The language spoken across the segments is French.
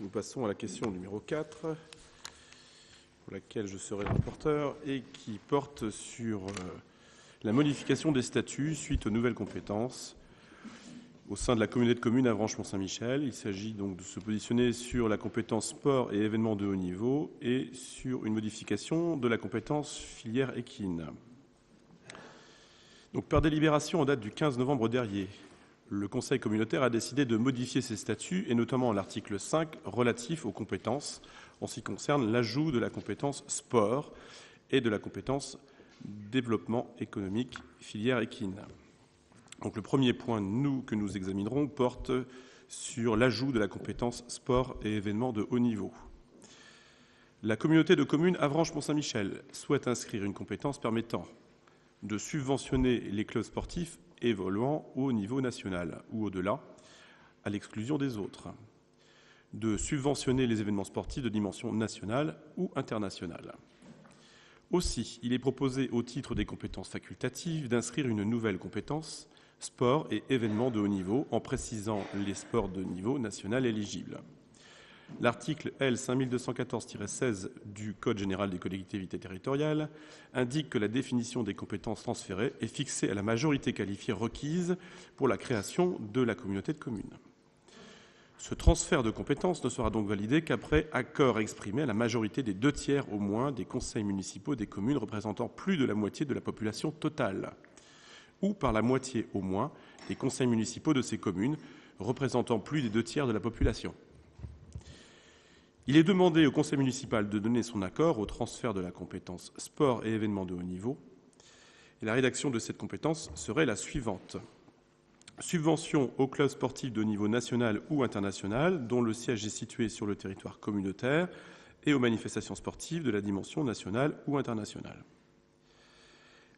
Nous passons à la question numéro 4, pour laquelle je serai le rapporteur, et qui porte sur la modification des statuts suite aux nouvelles compétences au sein de la communauté de communes Avranches-Mont-Saint-Michel. Il s'agit donc de se positionner sur la compétence sport et événements de haut niveau et sur une modification de la compétence filière équine. Donc, par délibération en date du 15 novembre dernier, le Conseil communautaire a décidé de modifier ses statuts et notamment l'article 5 relatif aux compétences en ce qui concerne l'ajout de la compétence sport et de la compétence développement économique filière équine. Donc, le premier point que nous examinerons porte sur l'ajout de la compétence sport et événements de haut niveau. La communauté de communes Avranches-Mont-Saint-Michel souhaite inscrire une compétence permettant de subventionner les clubs sportifs évoluant au niveau national ou au-delà, à l'exclusion des autres, de subventionner les événements sportifs de dimension nationale ou internationale. Aussi, il est proposé au titre des compétences facultatives d'inscrire une nouvelle compétence sport et événements de haut niveau en précisant les sports de niveau national éligibles. L'article L. 5214-16 du Code général des collectivités territoriales indique que la définition des compétences transférées est fixée à la majorité qualifiée requise pour la création de la communauté de communes. Ce transfert de compétences ne sera donc validé qu'après accord exprimé à la majorité des 2/3 au moins des conseils municipaux des communes représentant plus de la moitié de la population totale, ou par la moitié au moins des conseils municipaux de ces communes représentant plus des 2/3 de la population. Il est demandé au conseil municipal de donner son accord au transfert de la compétence sport et événements de haut niveau. Et la rédaction de cette compétence serait la suivante. Subvention aux clubs sportifs de niveau national ou international dont le siège est situé sur le territoire communautaire et aux manifestations sportives de la dimension nationale ou internationale.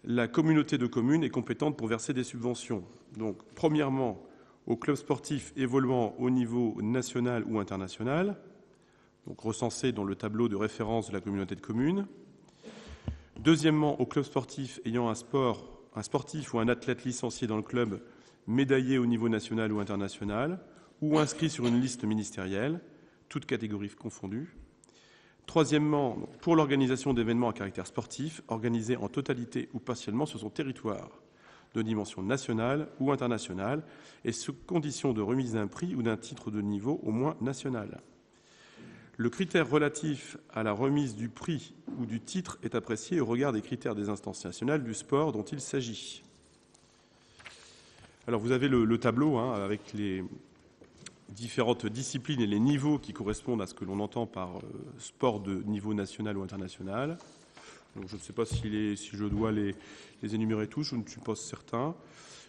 La communauté de communes est compétente pour verser des subventions. Donc, premièrement, aux clubs sportifs évoluant au niveau national ou international, donc recensés dans le tableau de référence de la communauté de communes. Deuxièmement, aux clubs sportifs ayant un sportif ou un athlète licencié dans le club médaillé au niveau national ou international ou inscrit sur une liste ministérielle, toutes catégories confondues. Troisièmement, pour l'organisation d'événements à caractère sportif organisés en totalité ou partiellement sur son territoire de dimension nationale ou internationale et sous condition de remise d'un prix ou d'un titre de niveau au moins national. Le critère relatif à la remise du prix ou du titre est apprécié au regard des critères des instances nationales du sport dont il s'agit. Alors, vous avez le tableau avec les différentes disciplines et les niveaux qui correspondent à ce que l'on entend par sport de niveau national ou international. Donc, je ne sais pas si je dois les énumérer tous, je ne suis pas certain.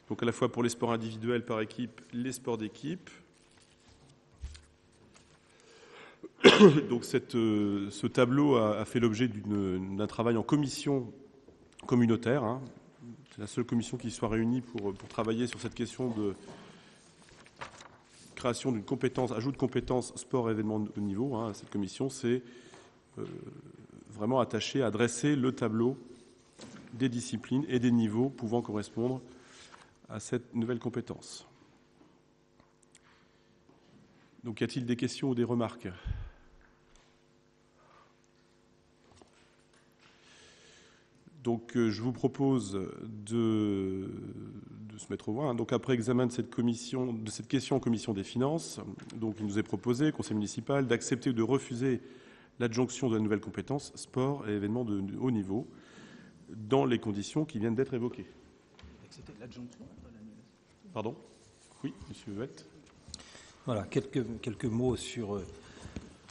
Donc, à la fois pour les sports individuels par équipe, les sports d'équipe. Donc ce tableau a fait l'objet d'un travail en commission communautaire. C'est la seule commission qui soit réunie pour travailler sur cette question de création d'une compétence, ajout de compétences sport et événements de haut niveau. Cette commission s'est vraiment attachée à dresser le tableau des disciplines et des niveaux pouvant correspondre à cette nouvelle compétence. Donc, y a-t-il des questions ou des remarques ? Donc, je vous propose de se mettre au voie. Donc, après examen de cette question en commission des finances, donc il nous est proposé, conseil municipal, d'accepter ou de refuser l'adjonction de la nouvelle compétence sport et événements de haut niveau dans les conditions qui viennent d'être évoquées. Accepter l'adjonction ? Pardon ? Oui, monsieur Huette. Voilà, quelques mots sur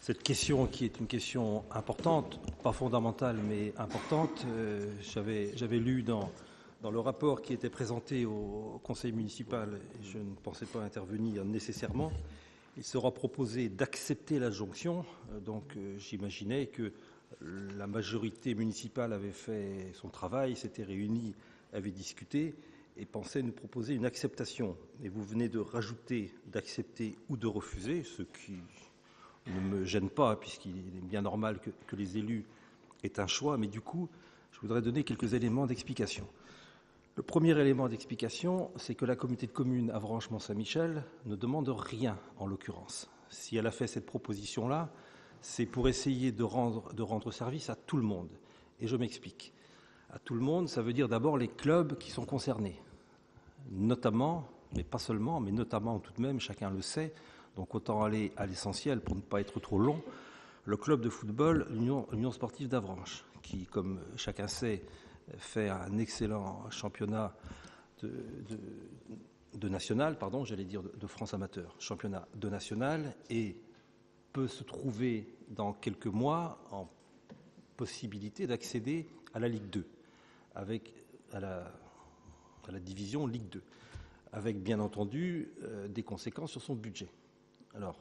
cette question qui est une question importante, pas fondamentale mais importante. J'avais lu dans le rapport qui était présenté au conseil municipal, et je ne pensais pas intervenir nécessairement, il sera proposé d'accepter l'adjonction. Donc j'imaginais que la majorité municipale avait fait son travail, s'était réunie, avait discuté et pensait nous proposer une acceptation. Et vous venez de rajouter d'accepter ou de refuser, ce qui ne me gêne pas, puisqu'il est bien normal que les élus aient un choix, mais du coup, je voudrais donner quelques éléments d'explication. Le premier élément d'explication, c'est que la communauté de communes Avranches-Mont-Saint-Michel ne demande rien, en l'occurrence. si elle a fait cette proposition-là, c'est pour essayer de rendre service à tout le monde. Et je m'explique. À tout le monde, ça veut dire d'abord les clubs qui sont concernés, notamment, mais pas seulement, mais notamment tout de même, chacun le sait, donc autant aller à l'essentiel pour ne pas être trop long, le club de football, l'Union sportive d'Avranches, qui, comme chacun sait, fait un excellent championnat de national, j'allais dire de France amateur, championnat de national, et peut se trouver dans quelques mois en possibilité d'accéder à la Ligue 2, à la division Ligue 2, avec bien entendu des conséquences sur son budget. Alors,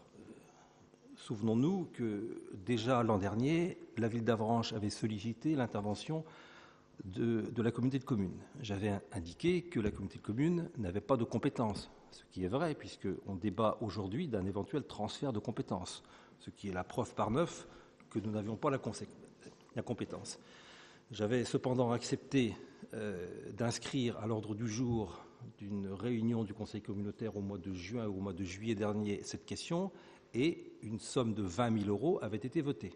souvenons-nous que déjà l'an dernier, la ville d'Avranches avait sollicité l'intervention de la communauté de communes. J'avais indiqué que la communauté de communes n'avait pas de compétences, ce qui est vrai, puisqu'on débat aujourd'hui d'un éventuel transfert de compétences, ce qui est la preuve par neuf que nous n'avions pas la compétence. J'avais cependant accepté d'inscrire à l'ordre du jour d'une réunion du Conseil communautaire au mois de juin ou au mois de juillet dernier cette question, et une somme de 20 000 € avait été votée.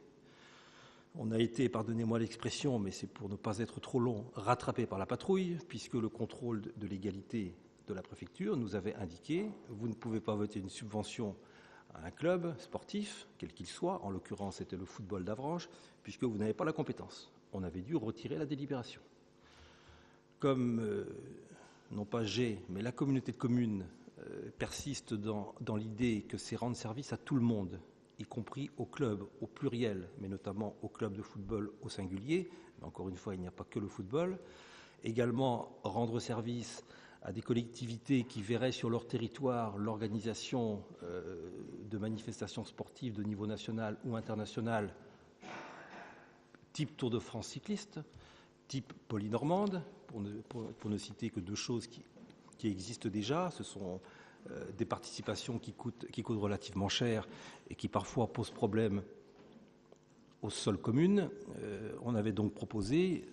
On a été, pardonnez-moi l'expression, mais c'est pour ne pas être trop long, rattrapé par la patrouille, puisque le contrôle de légalité de la préfecture nous avait indiqué « vous ne pouvez pas voter une subvention à un club sportif, quel qu'il soit, en l'occurrence c'était le football d'Avranches, puisque vous n'avez pas la compétence ». On avait dû retirer la délibération. Comme, non pas mais la communauté de communes persiste dans l'idée que c'est rendre service à tout le monde, y compris aux clubs, au pluriel, mais notamment aux clubs de football au singulier. Mais encore une fois, il n'y a pas que le football. Également, rendre service à des collectivités qui verraient sur leur territoire l'organisation de manifestations sportives de niveau national ou international, type Tour de France cycliste, type Polynormande, pour ne citer que deux choses qui existent déjà. Ce sont des participations qui coûtent relativement cher et qui parfois posent problème aux seules communes. On avait donc proposé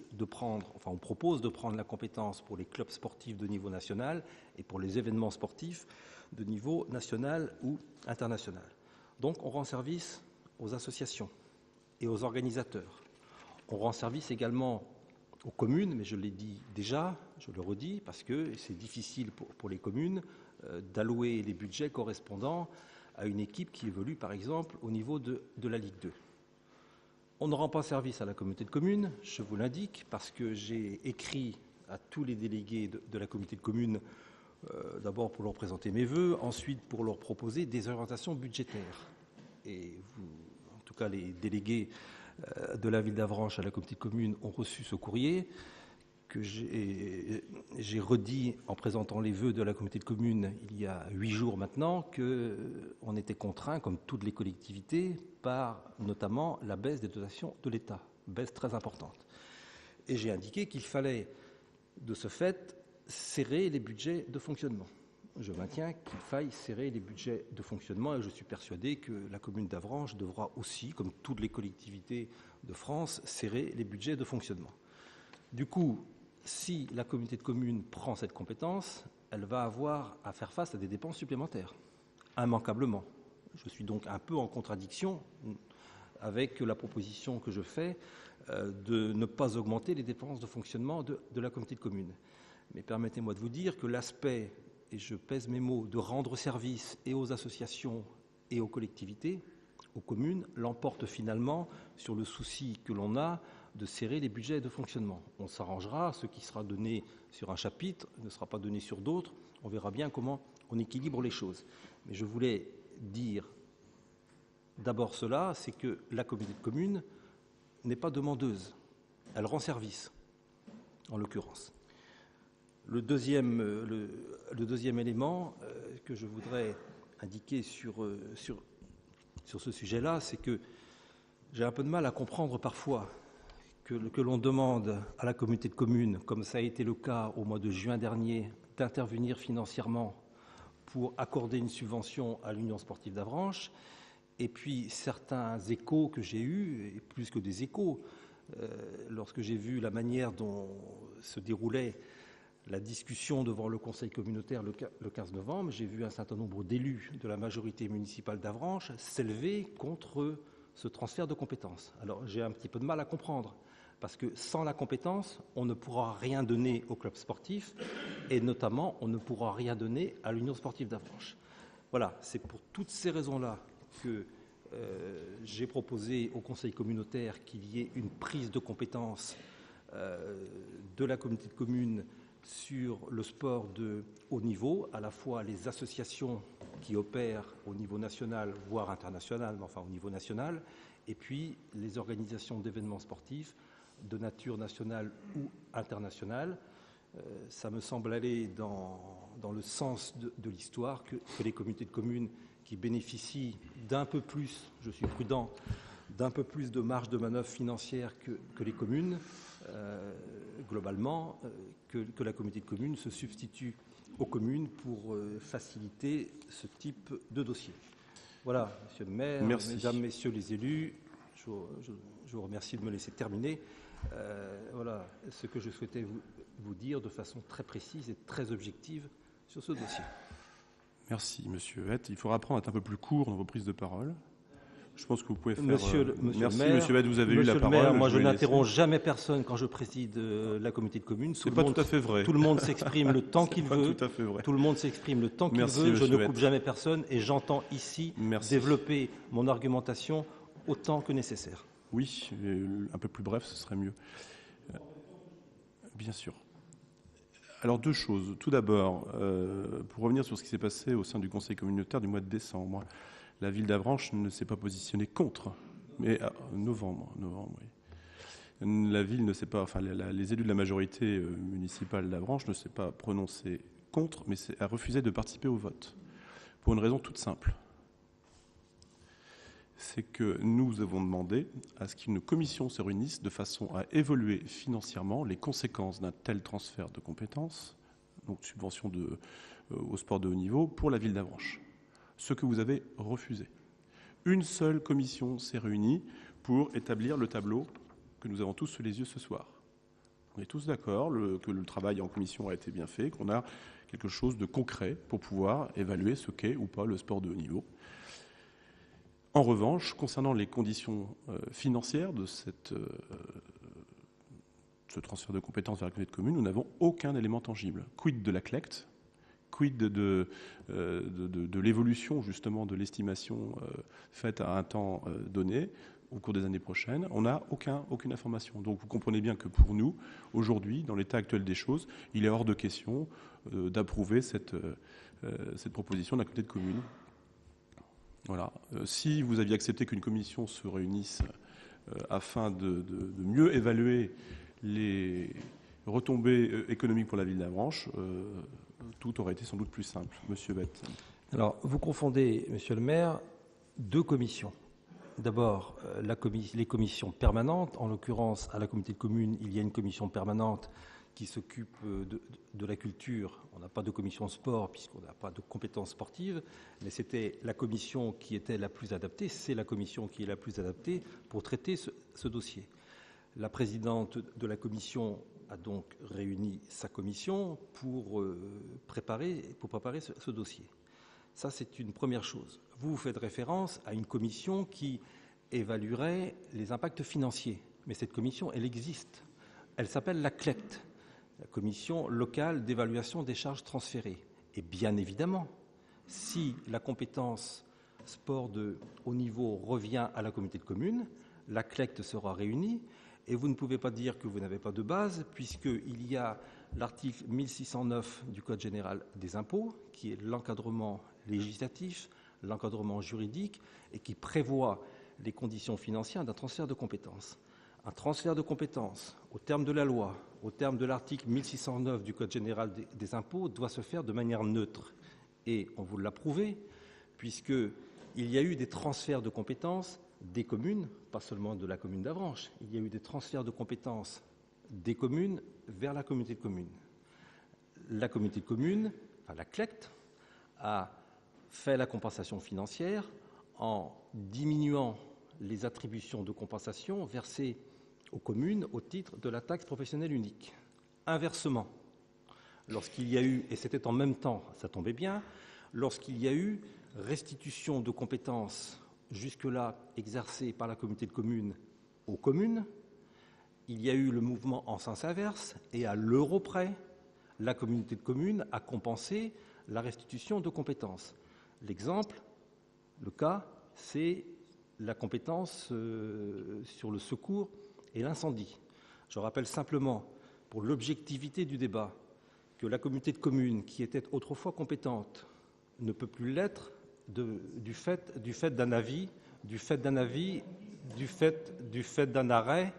on propose de prendre la compétence pour les clubs sportifs de niveau national et pour les événements sportifs de niveau national ou international. Donc on rend service aux associations et aux organisateurs. On rend service également aux communes, mais je l'ai dit déjà, je le redis, parce que c'est difficile pour les communes d'allouer les budgets correspondant à une équipe qui évolue, par exemple, au niveau de la Ligue 2. On ne rend pas service à la communauté de communes, je vous l'indique, parce que j'ai écrit à tous les délégués de la communauté de communes, d'abord pour leur présenter mes vœux, ensuite pour leur proposer des orientations budgétaires. Et vous, en tout cas les délégués de la ville d'Avranches à la communauté de communes ont reçu ce courrier que j'ai redit en présentant les vœux de la communauté de communes il y a 8 jours maintenant, qu'on était contraint, comme toutes les collectivités, par notamment la baisse des dotations de l'État, baisse très importante. Et j'ai indiqué qu'il fallait, de ce fait, serrer les budgets de fonctionnement. Je maintiens qu'il faille serrer les budgets de fonctionnement et je suis persuadé que la commune d'Avranches devra aussi, comme toutes les collectivités de France, serrer les budgets de fonctionnement. Du coup, si la communauté de communes prend cette compétence, elle va avoir à faire face à des dépenses supplémentaires, immanquablement. Je suis donc un peu en contradiction avec la proposition que je fais de ne pas augmenter les dépenses de fonctionnement de la communauté de communes. Mais permettez-moi de vous dire que l'aspect, et je pèse mes mots, de rendre service et aux associations et aux collectivités, aux communes, l'emporte finalement sur le souci que l'on a de serrer les budgets de fonctionnement. On s'arrangera, ce qui sera donné sur un chapitre ne sera pas donné sur d'autres, on verra bien comment on équilibre les choses. Mais je voulais dire d'abord cela, c'est que la communauté de communes n'est pas demandeuse, elle rend service, en l'occurrence. Le deuxième élément que je voudrais indiquer sur ce sujet-là, c'est que j'ai un peu de mal à comprendre parfois que l'on demande à la communauté de communes, comme ça a été le cas au mois de juin dernier, d'intervenir financièrement pour accorder une subvention à l'Union sportive d'Avranches. Et puis certains échos que j'ai eus, et plus que des échos, lorsque j'ai vu la manière dont se déroulait la discussion devant le Conseil communautaire le 15 novembre, j'ai vu un certain nombre d'élus de la majorité municipale d'Avranches s'élever contre ce transfert de compétences. Alors j'ai un petit peu de mal à comprendre, parce que sans la compétence, on ne pourra rien donner au club sportif, et notamment on ne pourra rien donner à l'Union sportive d'Avranches. Voilà, c'est pour toutes ces raisons-là que j'ai proposé au Conseil communautaire qu'il y ait une prise de compétence de la communauté de communes sur le sport de haut niveau, à la fois les associations qui opèrent au niveau national, voire international, mais enfin au niveau national, et puis les organisations d'événements sportifs de nature nationale ou internationale. Ça me semble aller dans le sens de l'histoire que les communautés de communes qui bénéficient d'un peu plus, je suis prudent, d'un peu plus de marge de manœuvre financière que les communes, globalement, que la communauté de communes se substitue aux communes pour faciliter ce type de dossier. Voilà, Monsieur le maire, Merci. Mesdames, Messieurs les élus, je vous remercie de me laisser terminer. Voilà ce que je souhaitais vous dire de façon très précise et très objective sur ce dossier. Merci, Monsieur Huette. Il faudra apprendre à être un peu plus court dans vos prises de parole. Je pense que vous pouvez faire... Monsieur Merci, le maire, Monsieur Huette, vous avez eu la parole. Maire, moi, je n'interromps jamais personne quand je préside la communauté de communes. C'est pas tout à fait vrai. Tout le monde s'exprime le temps qu'il veut. Tout à fait vrai. Tout le monde s'exprime le temps qu'il Merci, veut. Je Monsieur ne coupe Huette. jamais personne et j'entends ici développer mon argumentation autant que nécessaire. Oui, un peu plus bref, ce serait mieux. Bien sûr. Alors, deux choses. Tout d'abord, pour revenir sur ce qui s'est passé au sein du Conseil communautaire du mois de décembre, la ville d'Avranches ne s'est pas positionnée contre, mais novembre, oui. La ville ne s'est pas, enfin, les élus de la majorité municipale d'Avranches ne s'est pas prononcé contre, mais a refusé de participer au vote, pour une raison toute simple. C'est que nous avons demandé à ce qu'une commission se réunisse de façon à évaluer financièrement les conséquences d'un tel transfert de compétences, donc subvention au sport de haut niveau, pour la ville d'Avranches. Ce que vous avez refusé. Une seule commission s'est réunie pour établir le tableau que nous avons tous sous les yeux ce soir. On est tous d'accord que le travail en commission a été bien fait, qu'on a quelque chose de concret pour pouvoir évaluer ce qu'est ou pas le sport de haut niveau. En revanche, concernant les conditions financières de ce transfert de compétences vers la communauté de communes, nous n'avons aucun élément tangible. Quid de la CLECT ? Quid de l'évolution justement de l'estimation faite à un temps donné au cours des années prochaines? On n'a aucune information. Donc vous comprenez bien que pour nous, aujourd'hui, dans l'état actuel des choses, il est hors de question d'approuver cette proposition de la communauté de communes. Voilà. Si vous aviez accepté qu'une commission se réunisse afin de mieux évaluer les retombées économiques pour la ville d'Avranches, tout aurait été sans doute plus simple. Monsieur Huette. Alors, vous confondez, Monsieur le maire, deux commissions. D'abord, les commissions permanentes. En l'occurrence, à la communauté de communes, il y a une commission permanente qui s'occupe de la culture. On n'a pas de commission sport puisqu'on n'a pas de compétences sportives, mais c'était la commission qui était la plus adaptée. C'est la commission qui est la plus adaptée pour traiter ce dossier. La présidente de la commission a donc réuni sa commission pour préparer ce dossier. Ça, c'est une première chose. Vous faites référence à une commission qui évaluerait les impacts financiers. Mais cette commission, elle existe. Elle s'appelle la CLECT, la Commission locale d'évaluation des charges transférées. Et bien évidemment, si la compétence sport de haut niveau revient à la communauté de communes, la CLECT sera réunie. Et vous ne pouvez pas dire que vous n'avez pas de base, puisqu'il y a l'article 1609 du Code général des impôts, qui est l'encadrement législatif, l'encadrement juridique, et qui prévoit les conditions financières d'un transfert de compétences. Un transfert de compétences, au terme de la loi, au terme de l'article 1609 du Code général des impôts, doit se faire de manière neutre. Et on vous l'a prouvé, puisqu'il y a eu des transferts de compétences des communes, pas seulement de la commune d'Avranches, il y a eu des transferts de compétences des communes vers la communauté de communes. La communauté de communes, enfin la CLECT, a fait la compensation financière en diminuant les attributions de compensation versées aux communes au titre de la taxe professionnelle unique. Inversement, lorsqu'il y a eu, et c'était en même temps, ça tombait bien, lorsqu'il y a eu restitution de compétences jusque-là exercées par la communauté de communes aux communes, il y a eu le mouvement en sens inverse, et à l'euro près, la communauté de communes a compensé la restitution de compétences. L'exemple, le cas, c'est la compétence sur le secours et l'incendie. Je rappelle simplement, pour l'objectivité du débat, que la communauté de communes, qui était autrefois compétente, ne peut plus l'être du fait d'un avis, du fait d'un arrêt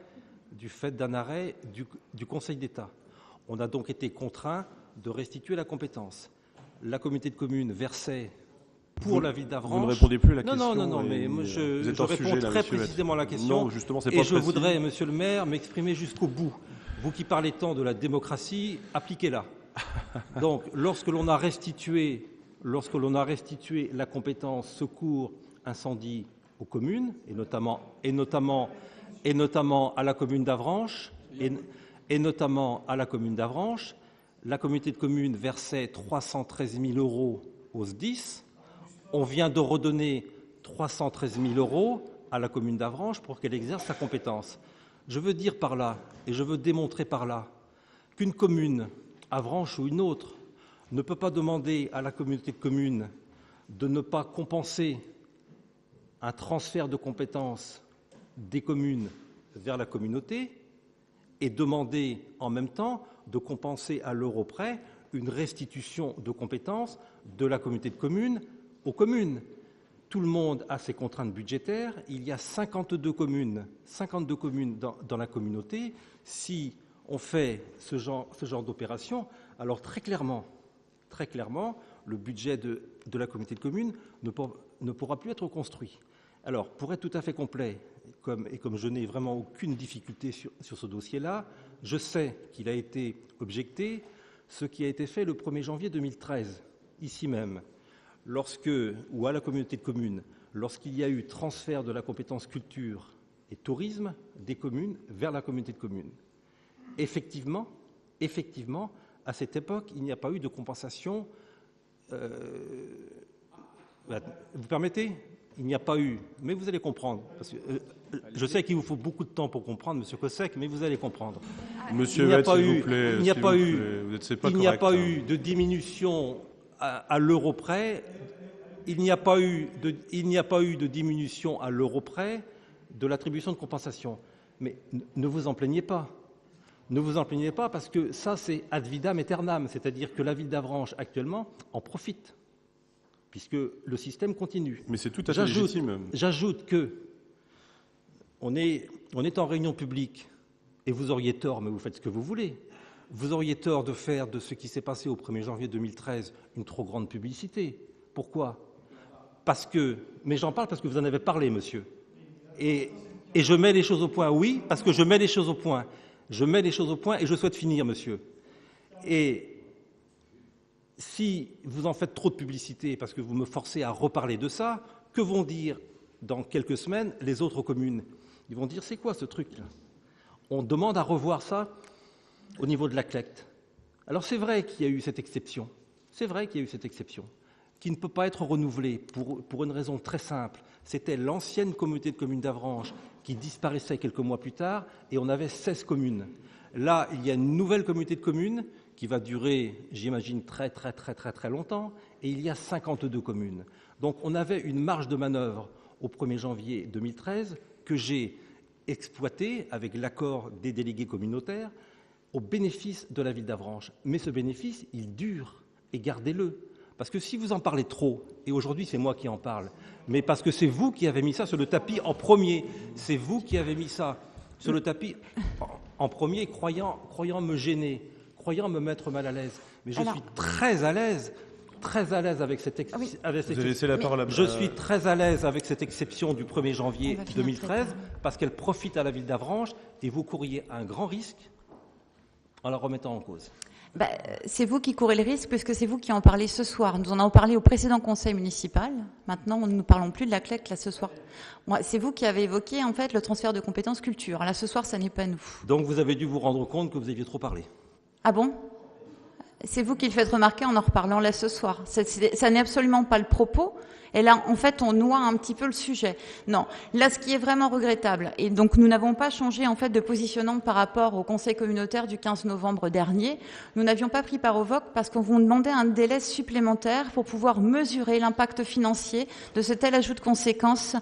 du Conseil d'État. On a donc été contraint de restituer la compétence. La communauté de communes versait pour la ville d'Avranches. Vous ne répondez plus à la question. Non, mais je réponds très précisément à la question. Non, justement, c'est pas précis. Et je précis. voudrais, monsieur le maire, m'exprimer jusqu'au bout. Vous qui parlez tant de la démocratie, appliquez-la. Donc, lorsque l'on a restitué la compétence secours, incendie aux communes, et notamment à la commune d'Avranches, la communauté de communes versait 313 000 € au SDIS. On vient de redonner 313 000 € à la commune d'Avranches pour qu'elle exerce sa compétence. Je veux dire par là, et je veux démontrer par là, qu'une commune, Avranches ou une autre, ne peut pas demander à la communauté de communes de ne pas compenser un transfert de compétences des communes vers la communauté et demander en même temps de compenser à l'euro près une restitution de compétences de la communauté de communes aux communes. Tout le monde a ses contraintes budgétaires. Il y a 52 communes dans la communauté. Si on fait ce genre d'opération, alors très clairement, le budget de la communauté de communes ne pourra plus être construit. Alors, pour être tout à fait complet, comme je n'ai vraiment aucune difficulté sur ce dossier-là, je sais qu'il a été objecté ce qui a été fait le 1er janvier 2013, ici même, ou à la communauté de communes, lorsqu'il y a eu transfert de la compétence culture et tourisme des communes vers la communauté de communes. Effectivement, à cette époque, il n'y a pas eu de compensation. Vous permettez ? Il n'y a pas eu, mais vous allez comprendre. Parce que, je sais qu'il vous faut beaucoup de temps pour comprendre, Monsieur Cossec, mais vous allez comprendre. Monsieur Vette, s'il vous plaît. Il n'y a pas eu de diminution à l'euro près. Il n'y a pas eu de diminution à l'euro près de l'attribution de compensation. Mais ne vous en plaignez pas. Ne vous en plaignez pas parce que ça, c'est ad vitam aeternam, c'est-à-dire que la ville d'Avranches, actuellement, en profite, puisque le système continue. Mais c'est tout à fait légitime. J'ajoute qu'on est en réunion publique, et vous auriez tort, mais vous faites ce que vous voulez. Vous auriez tort de faire de ce qui s'est passé au 1er janvier 2013 une trop grande publicité. Pourquoi ? Mais j'en parle parce que vous en avez parlé, monsieur. Et je mets les choses au point, oui, parce que je mets les choses au point. Je mets les choses au point et je souhaite finir, monsieur. Et si vous en faites trop de publicité parce que vous me forcez à reparler de ça, que vont dire dans quelques semaines les autres communes ? Ils vont dire, c'est quoi ce truc-là ? On demande à revoir ça au niveau de la CLECT. Alors c'est vrai qu'il y a eu cette exception. C'est vrai qu'il y a eu cette exception qui ne peut pas être renouvelée pour une raison très simple. C'était l'ancienne communauté de communes d'Avranches qui disparaissait quelques mois plus tard et on avait 16 communes. Là, il y a une nouvelle communauté de communes qui va durer, j'imagine, très longtemps, et il y a 52 communes. Donc on avait une marge de manœuvre au 1er janvier 2013 que j'ai exploitée avec l'accord des délégués communautaires au bénéfice de la ville d'Avranches. Mais ce bénéfice, il dure, et gardez-le. Parce que si vous en parlez trop, et aujourd'hui c'est moi qui en parle, mais parce que c'est vous qui avez mis ça sur le tapis en premier, c'est vous qui avez mis ça sur le tapis en premier, croyant me gêner, croyant me mettre mal à l'aise. Mais je suis très à l'aise avec cette exception. Vous avez laissé la parole à... Je suis très à l'aise avec cette exception du 1er janvier 2013 parce qu'elle profite à la ville d'Avranches et vous courriez un grand risque en la remettant en cause. C'est vous qui courez le risque puisque c'est vous qui en parlez ce soir. Nous en avons parlé au précédent conseil municipal. Maintenant, nous ne parlons plus de la CLEC là ce soir. C'est vous qui avez évoqué en fait le transfert de compétences culture. Là ce soir, ça n'est pas nous. Donc vous avez dû vous rendre compte que vous aviez trop parlé. Ah bon ? C'est vous qui le faites remarquer en reparlant là ce soir. Ça n'est absolument pas le propos. Et là, en fait, on noie un petit peu le sujet. Non. Là, ce qui est vraiment regrettable, et donc nous n'avons pas changé en fait de positionnement par rapport au Conseil communautaire du 15 novembre dernier. Nous n'avions pas pris part au vote parce qu'on vous demandait un délai supplémentaire pour pouvoir mesurer l'impact financier de ce tel ajout de compétences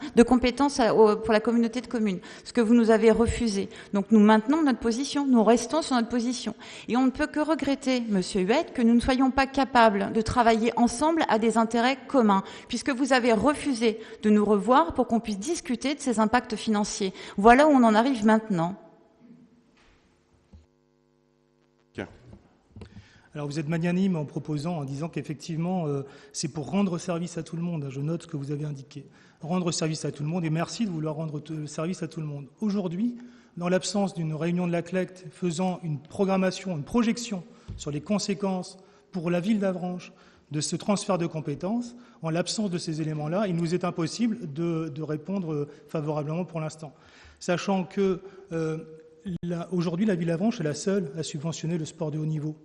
pour la communauté de communes. Ce que vous nous avez refusé. Donc nous maintenons notre position. Nous restons sur notre position. Et on ne peut que regretter, Monsieur Huette, que nous ne soyons pas capables de travailler ensemble à des intérêts communs, puisque vous avez refusé de nous revoir pour qu'on puisse discuter de ces impacts financiers. Voilà où on en arrive maintenant. Alors vous êtes magnanime en proposant, en disant qu'effectivement, c'est pour rendre service à tout le monde. Je note ce que vous avez indiqué. Rendre service à tout le monde, et merci de vouloir rendre service à tout le monde. Aujourd'hui, dans l'absence d'une réunion de la CLEC faisant une programmation, une projection sur les conséquences pour la ville d'Avranches de ce transfert de compétences, en l'absence de ces éléments-là, il nous est impossible de répondre favorablement pour l'instant. Sachant que aujourd'hui, la ville d'Avranches est la seule à subventionner le sport de haut niveau.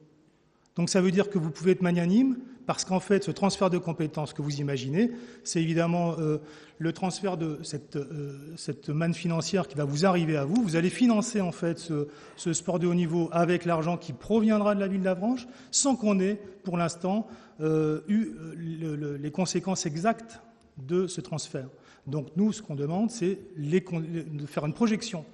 Donc ça veut dire que vous pouvez être magnanime, parce qu'en fait, ce transfert de compétences que vous imaginez, c'est évidemment le transfert de cette manne financière qui va vous arriver à vous. Vous allez financer en fait ce sport de haut niveau avec l'argent qui proviendra de la ville d'Avranches, sans qu'on ait, pour l'instant, eu les conséquences exactes de ce transfert. Donc nous, ce qu'on demande, c'est de faire une projection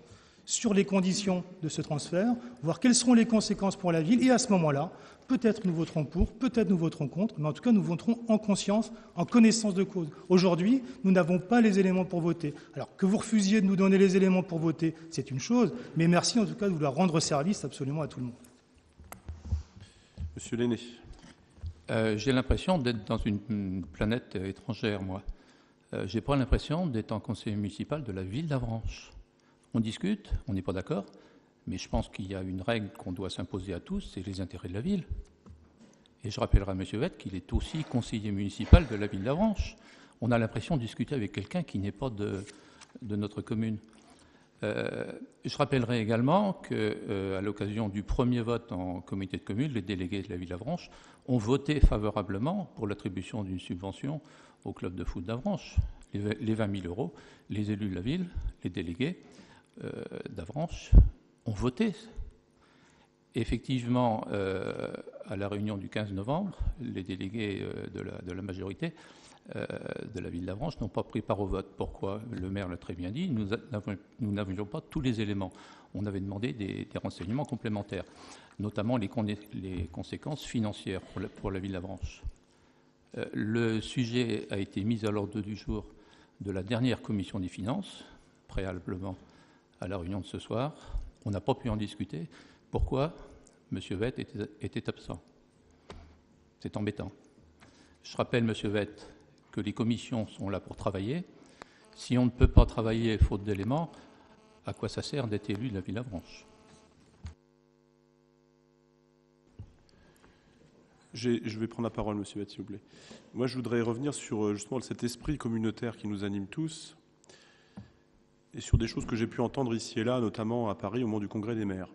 sur les conditions de ce transfert, voir quelles seront les conséquences pour la ville, et à ce moment-là, peut-être nous voterons pour, peut-être nous voterons contre, mais en tout cas nous voterons en conscience, en connaissance de cause. Aujourd'hui, nous n'avons pas les éléments pour voter. Alors que vous refusiez de nous donner les éléments pour voter, c'est une chose, mais merci en tout cas de vouloir rendre service absolument à tout le monde. Monsieur Lenné. J'ai l'impression d'être dans une planète étrangère, moi. J'ai pas l'impression d'être en conseiller municipal de la ville d'Avranches. On discute, on n'est pas d'accord, mais je pense qu'il y a une règle qu'on doit s'imposer à tous, c'est les intérêts de la ville. Et je rappellerai à M. Huette qu'il est aussi conseiller municipal de la ville d'Avranches. On a l'impression de discuter avec quelqu'un qui n'est pas de notre commune. Je rappellerai également qu'à l'occasion du premier vote en comité de communes, les délégués de la ville d'Avranches ont voté favorablement pour l'attribution d'une subvention au club de foot d'Avranches. Les 20 000 euros, les élus de la ville, les délégués d'Avranches ont voté. Effectivement, à la réunion du 15 novembre, les délégués de la majorité de la ville d'Avranches n'ont pas pris part au vote. Pourquoi ? Le maire l'a très bien dit, nous n'avions pas tous les éléments. On avait demandé des renseignements complémentaires, notamment les conséquences financières pour la ville d'Avranches. Le sujet a été mis à l'ordre du jour de la dernière commission des finances, préalablement à la réunion de ce soir. On n'a pas pu en discuter. Pourquoi ? M. Huette était absent. C'est embêtant. Je rappelle, M. Huette, que les commissions sont là pour travailler. Si on ne peut pas travailler faute d'éléments, à quoi ça sert d'être élu de la ville d'Avranches ? Je vais prendre la parole, M. Huette, s'il vous plaît. Moi, je voudrais revenir sur justement cet esprit communautaire qui nous anime tous et sur des choses que j'ai pu entendre ici et là, notamment à Paris, au moment du Congrès des maires.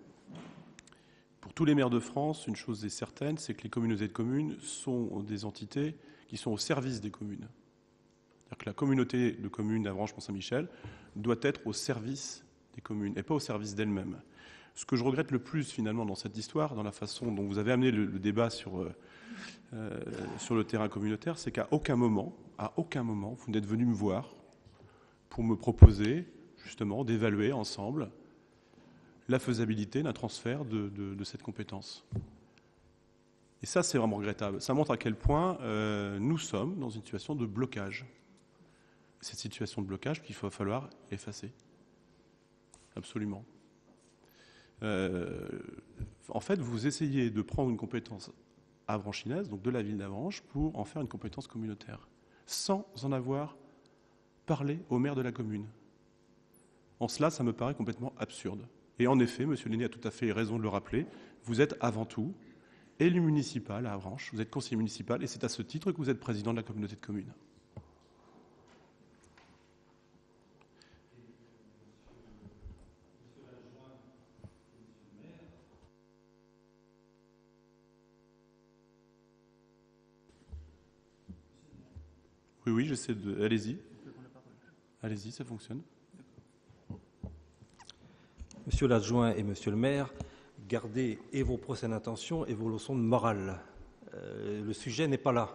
Pour tous les maires de France, une chose est certaine, c'est que les communautés de communes sont des entités qui sont au service des communes. C'est-à-dire que la communauté de communes d'Avranches-Mont-Saint-Michel doit être au service des communes et pas au service d'elle-même. Ce que je regrette le plus finalement dans cette histoire, dans la façon dont vous avez amené le débat sur le terrain communautaire, c'est qu'à aucun moment, vous n'êtes venu me voir pour me proposer justement d'évaluer ensemble la faisabilité d'un transfert de cette compétence. Et ça, c'est vraiment regrettable. Ça montre à quel point nous sommes dans une situation de blocage. Cette situation de blocage qu'il va falloir effacer. Absolument. En fait, vous essayez de prendre une compétence avranchinaise, donc de la ville d'Avranches, pour en faire une compétence communautaire, sans en avoir parlé au maire de la commune. En cela, ça me paraît complètement absurde. Et en effet, M. Lenné a tout à fait raison de le rappeler, vous êtes avant tout élu municipal à Avranches, vous êtes conseiller municipal, et c'est à ce titre que vous êtes président de la communauté de communes. Oui, j'essaie de... Allez-y. Allez-y, ça fonctionne. Monsieur l'adjoint et monsieur le maire, gardez et vos procès d'intention et vos leçons de morale. Le sujet n'est pas là.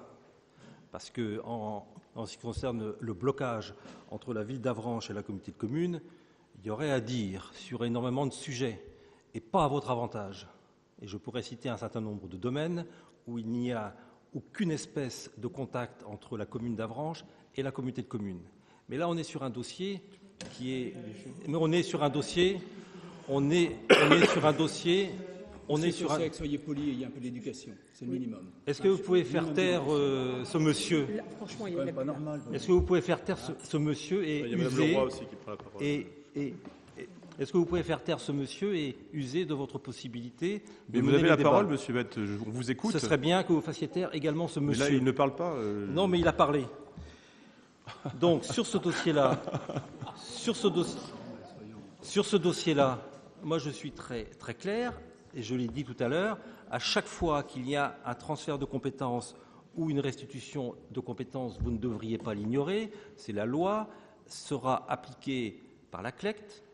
Parce que, en ce qui concerne le blocage entre la ville d'Avranches et la communauté de communes, il y aurait à dire sur énormément de sujets, et pas à votre avantage. Et je pourrais citer un certain nombre de domaines où il n'y a aucune espèce de contact entre la commune d'Avranches et la communauté de communes. Mais là, on est sur un dossier qui est... Mais on est sur un dossier... On est sur un dossissier... Soyez poli, il y a un peu d'éducation, c'est le minimum. Est-ce que vous pouvez faire taire ce monsieur? Là, franchement, il est Pas normal. Est-ce que vous pouvez faire taire ce monsieur et Il y a Madame user Leroy aussi qui prend la parole. Est-ce que vous pouvez faire taire ce monsieur et user de votre possibilité de Mais vous mener avez le la débat? parole, monsieur Bette, on vous écoute. Ce serait bien que vous fassiez taire également ce Mais monsieur. là, il ne parle pas. Non, mais il a parlé. Donc, sur ce dossier-là, moi, je suis très, très clair, et je l'ai dit tout à l'heure, à chaque fois qu'il y a un transfert de compétences ou une restitution de compétences, vous ne devriez pas l'ignorer, c'est la loi, sera appliquée par la CLECT,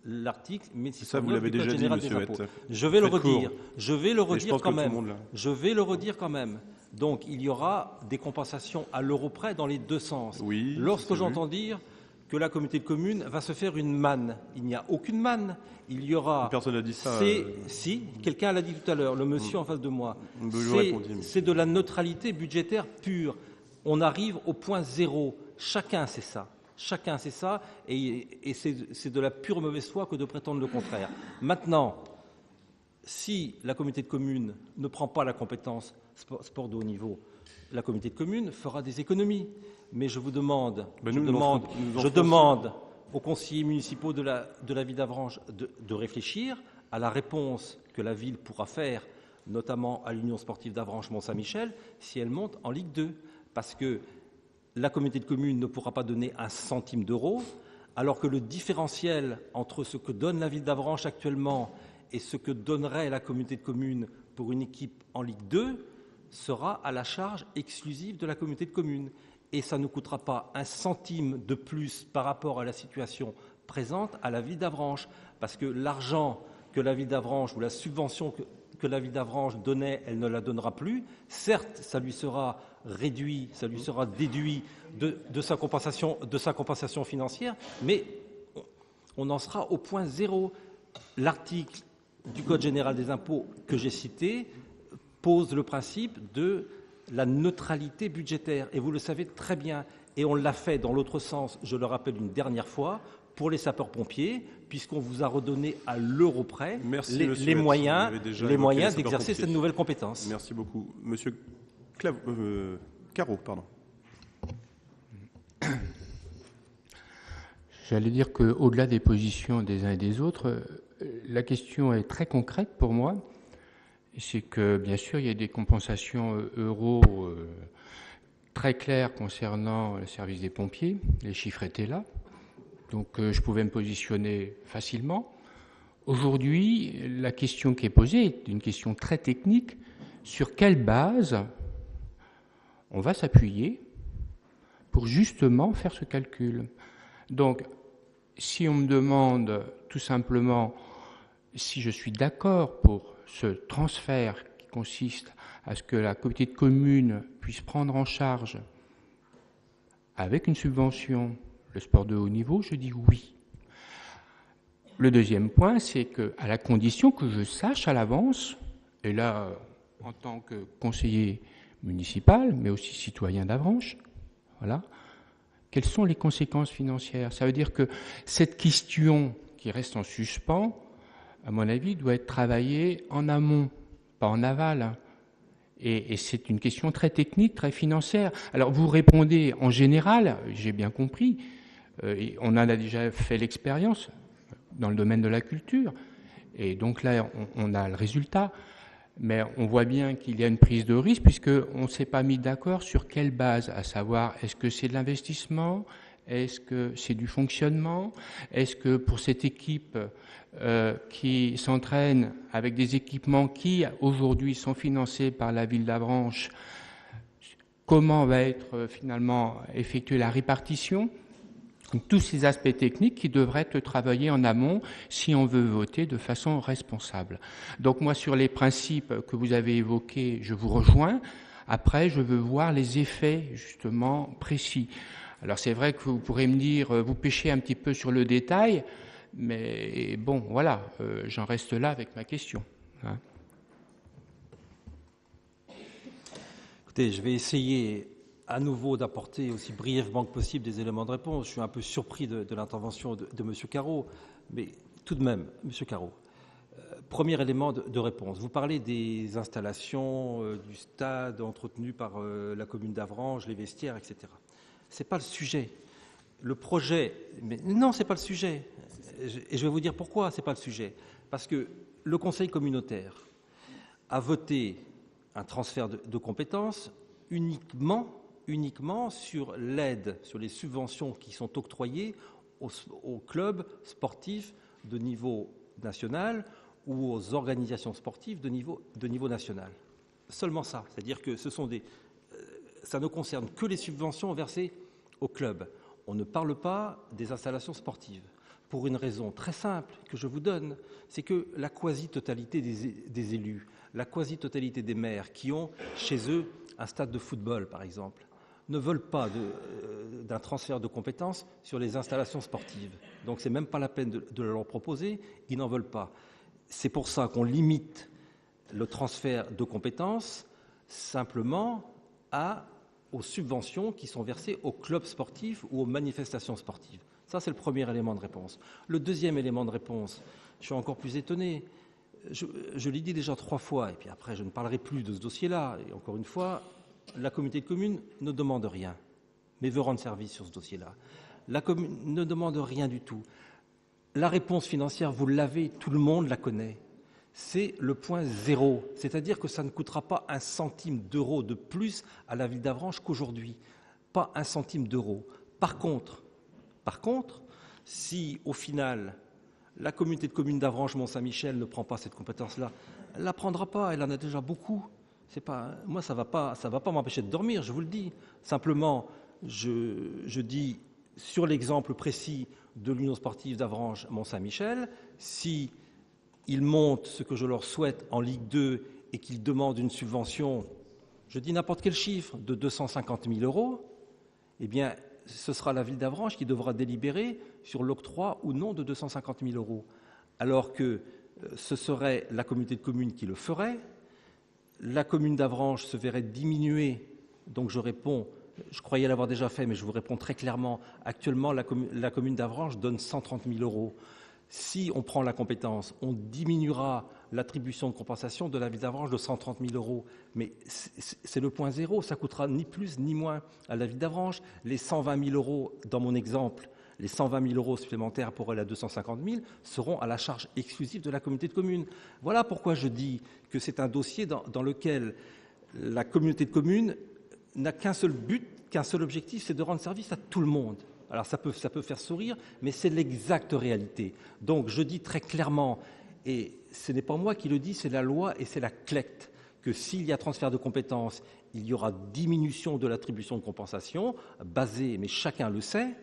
l'article 1609 Ça, vous l'avez du Code déjà dit, général des monsieur impôts. Bette. Je vais le Faites redire. court. Je vais le Et je redire pense quand que tout le même. monde l'a. Je vais le redire quand même. Donc, il y aura des compensations à l'euro près dans les deux sens. Oui, Lorsque c'est j'entends dire que la communauté de communes va se faire une manne, il n'y a aucune manne. Il y aura... Personne n'a dit ça. Si, quelqu'un l'a dit tout à l'heure, le monsieur en face de moi. Je vous répondis, mais- C'est de la neutralité budgétaire pure. On arrive au point zéro. Chacun sait ça. Chacun sait ça, et c'est de la pure mauvaise foi que de prétendre le contraire. Maintenant, si la communauté de communes ne prend pas la compétence sport de haut niveau, la communauté de communes fera des économies. Mais je vous demande, Ben, je nous en demande aux conseillers municipaux de la ville d'Avranches de réfléchir à la réponse que la ville pourra faire, notamment à l'Union sportive d'Avranches Mont-Saint-Michel, si elle monte en Ligue 2. Parce que la communauté de communes ne pourra pas donner un centime d'euro, alors que le différentiel entre ce que donne la ville d'Avranches actuellement et ce que donnerait la communauté de communes pour une équipe en Ligue 2 sera à la charge exclusive de la communauté de communes. Et ça ne coûtera pas un centime de plus par rapport à la situation présente à la ville d'Avranches, parce que l'argent que la ville d'Avranches ou la subvention que la ville d'Avranches donnait, elle ne la donnera plus. Certes, ça lui sera réduit, ça lui sera déduit de sa compensation financière, mais on en sera au point zéro. L'article du Code général des impôts que j'ai cité pose le principe de la neutralité budgétaire, et vous le savez très bien, et on l'a fait dans l'autre sens, je le rappelle une dernière fois, pour les sapeurs-pompiers, puisqu'on vous a redonné à l'euro près les moyens d'exercer cette nouvelle compétence. Merci beaucoup. Monsieur Carreau, pardon. J'allais dire qu'au-delà des positions des uns et des autres, la question est très concrète pour moi. C'est que, bien sûr, il y a des compensations euros très claires concernant le service des pompiers. Les chiffres étaient là. Donc, je pouvais me positionner facilement. Aujourd'hui, la question qui est posée est une question très technique. Sur quelle base on va s'appuyer pour justement faire ce calcul? Donc, si on me demande tout simplement si je suis d'accord pour ce transfert qui consiste à ce que la communauté de communes puisse prendre en charge avec une subvention le sport de haut niveau, je dis oui. Le deuxième point, c'est qu'à la condition que je sache à l'avance, et là, en tant que conseiller municipal, mais aussi citoyen d'Avranches, voilà, quelles sont les conséquences financières? Ça veut dire que cette question qui reste en suspens, à mon avis, doit être travaillée en amont, pas en aval. Et c'est une question très technique, très financière. Alors, vous répondez en général, j'ai bien compris, on en a déjà fait l'expérience dans le domaine de la culture, et donc là, on a le résultat. Mais on voit bien qu'il y a une prise de risque, puisqu'on ne s'est pas mis d'accord sur quelle base, à savoir, est-ce que c'est de l'investissement, est-ce que c'est du fonctionnement, est-ce que pour cette équipe qui s'entraîne avec des équipements qui aujourd'hui sont financés par la ville d'Avranches, comment va être finalement effectuée la répartition. Donc, tous ces aspects techniques qui devraient être travaillés en amont si on veut voter de façon responsable. Donc moi, sur les principes que vous avez évoqués, je vous rejoins. Après, je veux voir les effets justement précis. Alors c'est vrai que vous pourrez me dire, vous pêchez un petit peu sur le détail, mais bon, voilà, j'en reste là avec ma question. Hein. Écoutez, je vais essayer à nouveau d'apporter aussi brièvement que possible des éléments de réponse. Je suis un peu surpris de l'intervention de M. Carreau, mais tout de même, M. Carreau, premier élément de réponse. Vous parlez des installations du stade entretenues par la commune d'Avranches, les vestiaires, etc. Ce n'est pas le sujet. Le projet... Mais non, ce n'est pas le sujet. Et je vais vous dire pourquoi ce n'est pas le sujet. Parce que le Conseil communautaire a voté un transfert de compétences uniquement sur l'aide, sur les subventions qui sont octroyées aux clubs sportifs de niveau national ou aux organisations sportives de niveau national. Seulement ça. C'est-à-dire que ça ne concerne que les subventions versées aux clubs. On ne parle pas des installations sportives. Pour une raison très simple que je vous donne, c'est que la quasi-totalité des élus, la quasi-totalité des maires qui ont chez eux un stade de football, par exemple, ne veulent pas d'un transfert de compétences sur les installations sportives. Donc, ce n'est même pas la peine de leur proposer, ils n'en veulent pas. C'est pour ça qu'on limite le transfert de compétences simplement aux subventions qui sont versées aux clubs sportifs ou aux manifestations sportives. Ça, c'est le premier élément de réponse. Le deuxième élément de réponse, je suis encore plus étonné. Je l'ai dit déjà 3 fois, et puis après, je ne parlerai plus de ce dossier-là. Et encore une fois, la communauté de communes ne demande rien, mais veut rendre service sur ce dossier-là. La commune ne demande rien du tout. La réponse financière, vous l'avez, tout le monde la connaît. C'est le point zéro, c'est-à-dire que ça ne coûtera pas 1 centime d'euro de plus à la ville d'Avranches qu'aujourd'hui. Pas 1 centime d'euro. Par contre, si au final la communauté de communes d'Avranches Mont-Saint-Michel ne prend pas cette compétence-là, elle ne la prendra pas, elle en a déjà beaucoup. Moi, ça va pas m'empêcher de dormir, je vous le dis. Simplement, je dis sur l'exemple précis de l'Union sportive d'Avranches Mont-Saint-Michel, si ils montent ce que je leur souhaite en Ligue 2 et qu'ils demandent une subvention, je dis n'importe quel chiffre, de 250 000 €, eh bien, ce sera la ville d'Avranches qui devra délibérer sur l'octroi ou non de 250 000 €. Alors que ce serait la communauté de communes qui le ferait. La commune d'Avranches se verrait diminuer, donc je réponds, je croyais l'avoir déjà fait, mais je vous réponds très clairement. Actuellement, la commune d'Avranches donne 130 000 €. Si on prend la compétence, on diminuera l'attribution de compensation de la ville d'Avranches de 130 000 €. Mais c'est le point zéro, ça coûtera ni plus ni moins à la ville d'Avranches. Les 120 000 € dans mon exemple, les 120 000 € supplémentaires pour aller à 250 000 seront à la charge exclusive de la communauté de communes. Voilà pourquoi je dis que c'est un dossier dans lequel la communauté de communes n'a qu'un seul but, qu'un seul objectif, c'est de rendre service à tout le monde. Alors ça peut faire sourire, mais c'est l'exacte réalité. Donc je dis très clairement, et ce n'est pas moi qui le dis, c'est la loi et c'est la CLECT, que s'il y a transfert de compétences, il y aura diminution de l'attribution de compensation basée, mais chacun le sait,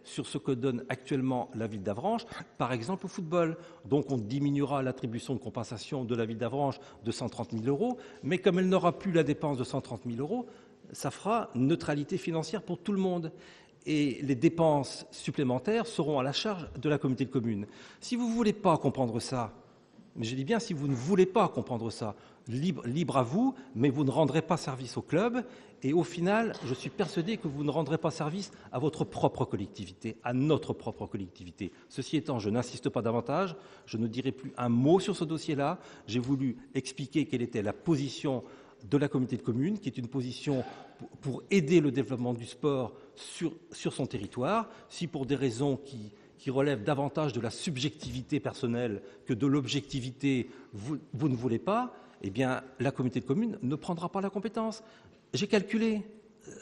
sur ce que donne actuellement la ville d'Avranches, par exemple au football. Donc on diminuera l'attribution de compensation de la ville d'Avranches de 130 000 €, mais comme elle n'aura plus la dépense de 130 000 €, ça fera neutralité financière pour tout le monde. Et les dépenses supplémentaires seront à la charge de la communauté de communes. Si vous ne voulez pas comprendre ça, mais je dis bien si vous ne voulez pas comprendre ça, libre à vous, mais vous ne rendrez pas service au club. Et au final, je suis persuadé que vous ne rendrez pas service à votre propre collectivité, à notre propre collectivité. Ceci étant, je n'insiste pas davantage, je ne dirai plus un mot sur ce dossier-là. J'ai voulu expliquer quelle était la position de la communauté de communes, qui est une position pour aider le développement du sport sur son territoire. Si pour des raisons qui relèvent davantage de la subjectivité personnelle que de l'objectivité, vous ne voulez pas, eh bien, la communauté de communes ne prendra pas la compétence. J'ai calculé,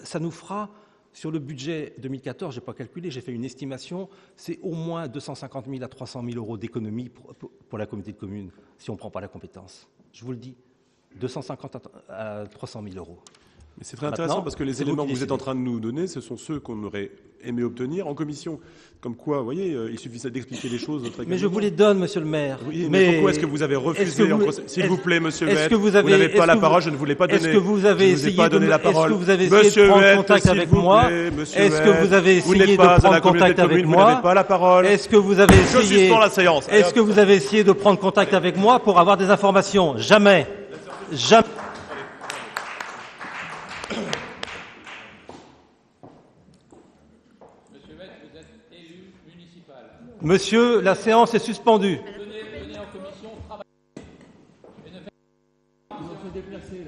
ça nous fera, sur le budget 2014, je n'ai pas calculé, j'ai fait une estimation, c'est au moins 250 000 à 300 000 € d'économie pour la communauté de communes, si on ne prend pas la compétence. Je vous le dis, 250 à 300 000 €. C'est très intéressant Maintenant, parce que les c'est vous éléments qui que vous êtes en décidez. train de nous donner, ce sont ceux qu'on aurait aimé obtenir en commission. Comme quoi, vous voyez, il suffisait d'expliquer les choses très Mais je calmement. vous les donne, monsieur le maire. Oui, mais pourquoi est-ce que vous avez refusé S'il vous plaît, monsieur est-ce Huet, que vous avez- n'avez pas est-ce la que vous- parole, je ne vous l'ai pas donnée. Est-ce que vous avez Je ne vous ai essayé pas de donné la est-ce que parole. vous avez essayé Monsieur de prendre Huet, contact s'il avec vous moi plaît, monsieur Est-ce que Huet, vous avez vous essayé n'êtes de pas à prendre la communauté contact de communes, avec vous moi n'avez pas la parole. Est-ce que vous avez Je essayé suspends la séance. Est-ce que vous avez essayé de prendre contact avec moi pour avoir des informations? Jamais. Jamais. Monsieur, la séance est suspendue.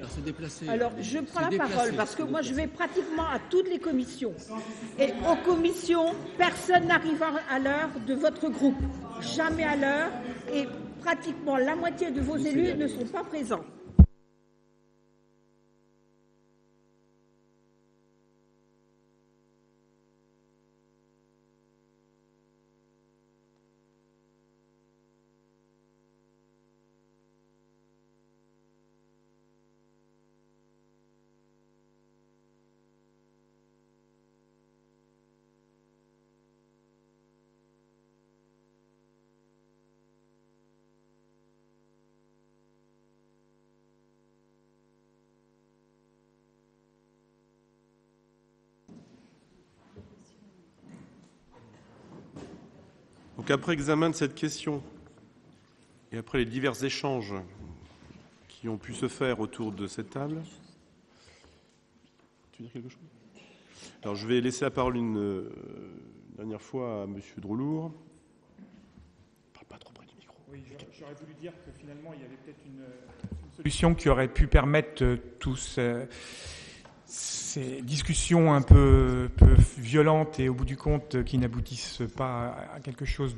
Se déplacer. Alors, je prends la Se parole déplacer, parce que se moi, je déplacer. vais pratiquement à toutes les commissions. Et aux commissions, personne n'arrive à l'heure de votre groupe. Jamais à l'heure. Et pratiquement la moitié de vos élus ne sont pas présents. Donc après examen de cette question et après les divers échanges qui ont pu se faire autour de cette table, tu veux dire quelque chose? Alors je vais laisser la parole une dernière fois à Monsieur Droulour. Parle pas trop près du micro. Oui, j'aurais voulu dire que finalement il y avait peut-être une solution qui aurait pu permettre tous ces discussions un peu violentes et au bout du compte qui n'aboutissent pas à quelque chose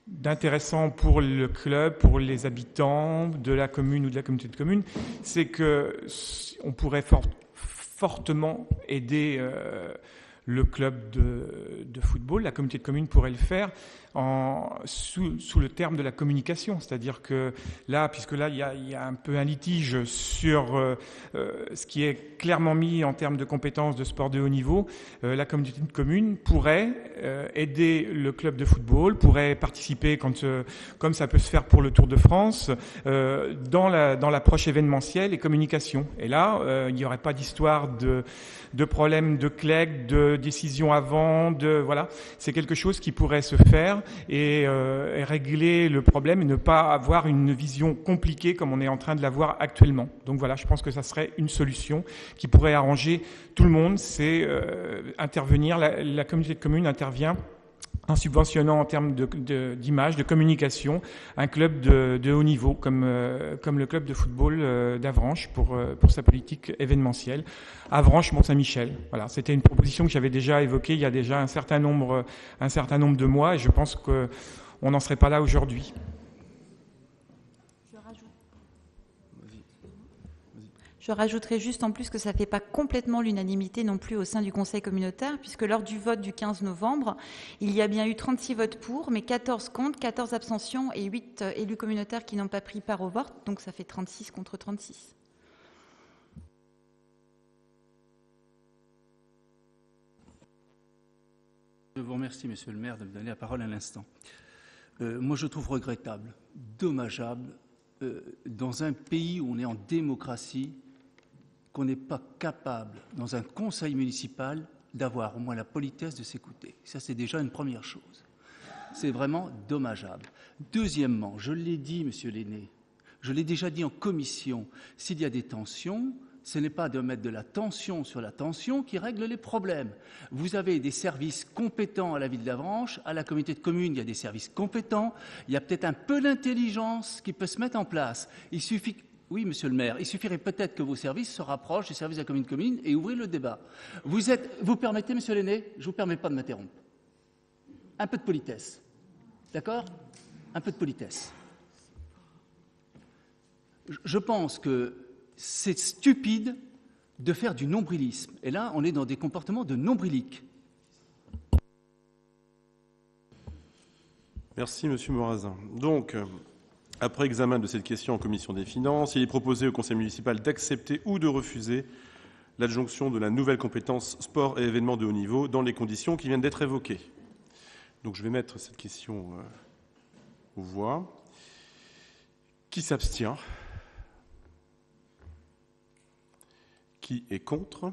d'intéressant pour le club, pour les habitants de la commune ou de la communauté de communes, c'est que on pourrait fortement aider le club de football. La communauté de communes pourrait le faire sous le terme de la communication. C'est-à-dire que là, puisque là, il y a un peu un litige sur ce qui est clairement mis en termes de compétences de sport de haut niveau, la communauté de communes pourrait aider le club de football, pourrait participer, comme ça peut se faire pour le Tour de France, dans l'approche événementielle et communication. Et là, il n'y aurait pas d'histoire de problèmes de clèques, de décisions avant, voilà. C'est quelque chose qui pourrait se faire et régler le problème et ne pas avoir une vision compliquée comme on est en train de l'avoir actuellement. Donc voilà, je pense que ça serait une solution qui pourrait arranger tout le monde. C'est intervenir, la communauté de communes intervient en subventionnant en termes d'image, de communication, un club de haut niveau comme le club de football d'Avranches pour sa politique événementielle. Avranches, Mont-Saint-Michel. Voilà, c'était une proposition que j'avais déjà évoquée il y a déjà un certain nombre de mois et je pense qu'on n'en serait pas là aujourd'hui. Je rajouterai juste en plus que ça ne fait pas complètement l'unanimité non plus au sein du Conseil communautaire, puisque lors du vote du 15 novembre, il y a bien eu 36 votes pour, mais 14 contre, 14 abstentions et 8 élus communautaires qui n'ont pas pris part au vote, donc ça fait 36 contre 36. Je vous remercie, Monsieur le maire, de me donner la parole à l'instant. Moi, je trouve regrettable, dommageable, dans un pays où on est en démocratie, qu'on n'est pas capable, dans un conseil municipal, d'avoir au moins la politesse de s'écouter. Ça, c'est déjà une première chose. C'est vraiment dommageable. Deuxièmement, je l'ai dit, Monsieur Lenné, je l'ai déjà dit en commission, s'il y a des tensions, ce n'est pas de mettre de la tension sur la tension qui règle les problèmes. Vous avez des services compétents à la ville d'Avranches, à la communauté de communes, il y a des services compétents, il y a peut-être un peu d'intelligence qui peut se mettre en place. Il suffit, oui, monsieur le maire, il suffirait peut-être que vos services se rapprochent des services de la commune de communes et ouvrez le débat. Vous permettez, monsieur Lenné, je ne vous permets pas de m'interrompre. Un peu de politesse. D'accord ? Un peu de politesse. Je pense que c'est stupide de faire du nombrilisme. Et là, on est dans des comportements de nombriliques. Merci, Monsieur Morazin. Donc, après examen de cette question en commission des finances, il est proposé au conseil municipal d'accepter ou de refuser l'adjonction de la nouvelle compétence sport et événements de haut niveau dans les conditions qui viennent d'être évoquées. Donc je vais mettre cette question aux voix. Qui s'abstient? Qui est contre?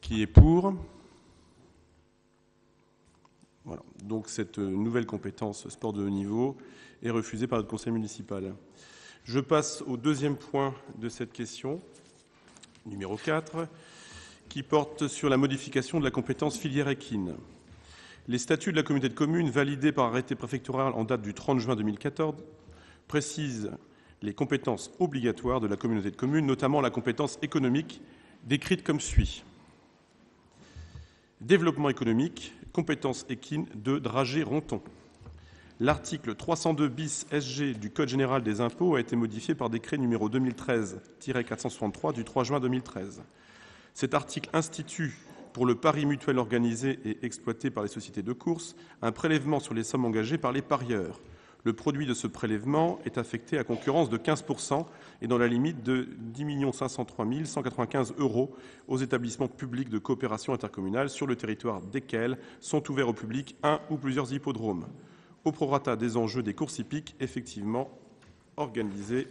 Qui est pour? Voilà. Donc cette nouvelle compétence sport de haut niveau est refusée par notre conseil municipal. Je passe au deuxième point de cette question, numéro 4, qui porte sur la modification de la compétence filière équine. Les statuts de la communauté de communes validés par arrêté préfectoral en date du 30 juin 2014 précisent les compétences obligatoires de la communauté de communes, notamment la compétence économique décrite comme suit. Développement économique, compétence équine de Dragé-Ronthon. L'article 302 bis SG du Code général des impôts a été modifié par décret numéro 2013-463 du 3 juin 2013. Cet article institue, pour le pari mutuel organisé et exploité par les sociétés de course, un prélèvement sur les sommes engagées par les parieurs. Le produit de ce prélèvement est affecté à concurrence de 15% et dans la limite de 10 503 195 € aux établissements publics de coopération intercommunale sur le territoire desquels sont ouverts au public un ou plusieurs hippodromes, au prorata des enjeux des courses hippiques effectivement organisées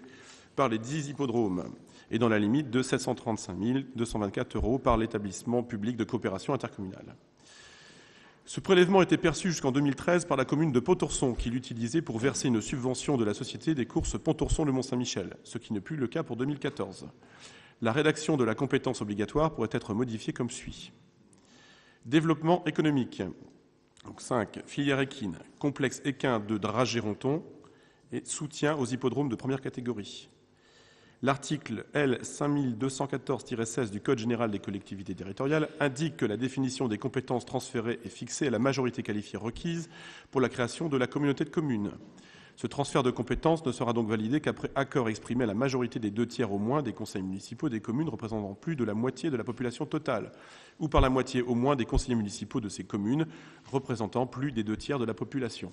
par les 10 hippodromes et dans la limite de 735 224 € par l'établissement public de coopération intercommunale. Ce prélèvement était perçu jusqu'en 2013 par la commune de Pontorson, qui l'utilisait pour verser une subvention de la société des courses Pontorson-le-Mont-Saint-Michel, ce qui n'est plus le cas pour 2014. La rédaction de la compétence obligatoire pourrait être modifiée comme suit. Développement économique. Donc 5. Filière équine, complexe équin de Dragé-Ronthon et soutien aux hippodromes de première catégorie. L'article L. 5214-16 du Code général des collectivités territoriales indique que la définition des compétences transférées est fixée à la majorité qualifiée requise pour la création de la communauté de communes. Ce transfert de compétences ne sera donc validé qu'après accord exprimé à la majorité des 2/3 au moins des conseils municipaux des communes représentant plus de la moitié de la population totale, ou par la moitié au moins des conseillers municipaux de ces communes représentant plus des 2/3 de la population.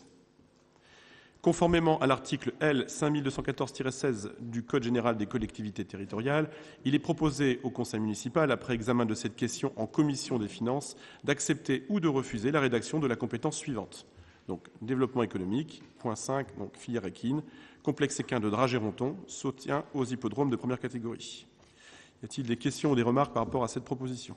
Conformément à l'article L. 5214-16 du Code général des collectivités territoriales, il est proposé au conseil municipal, après examen de cette question en commission des finances, d'accepter ou de refuser la rédaction de la compétence suivante. Donc, développement économique, point 5, donc filière équine, complexe équin de Dragé-Ronthon, soutien aux hippodromes de première catégorie. Y a-t-il des questions ou des remarques par rapport à cette proposition ?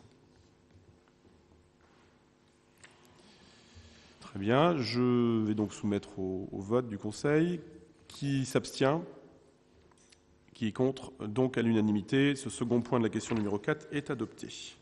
Très bien, je vais donc soumettre au vote du Conseil. Qui s'abstient? Qui est contre? Donc à l'unanimité, ce second point de la question numéro 4 est adopté.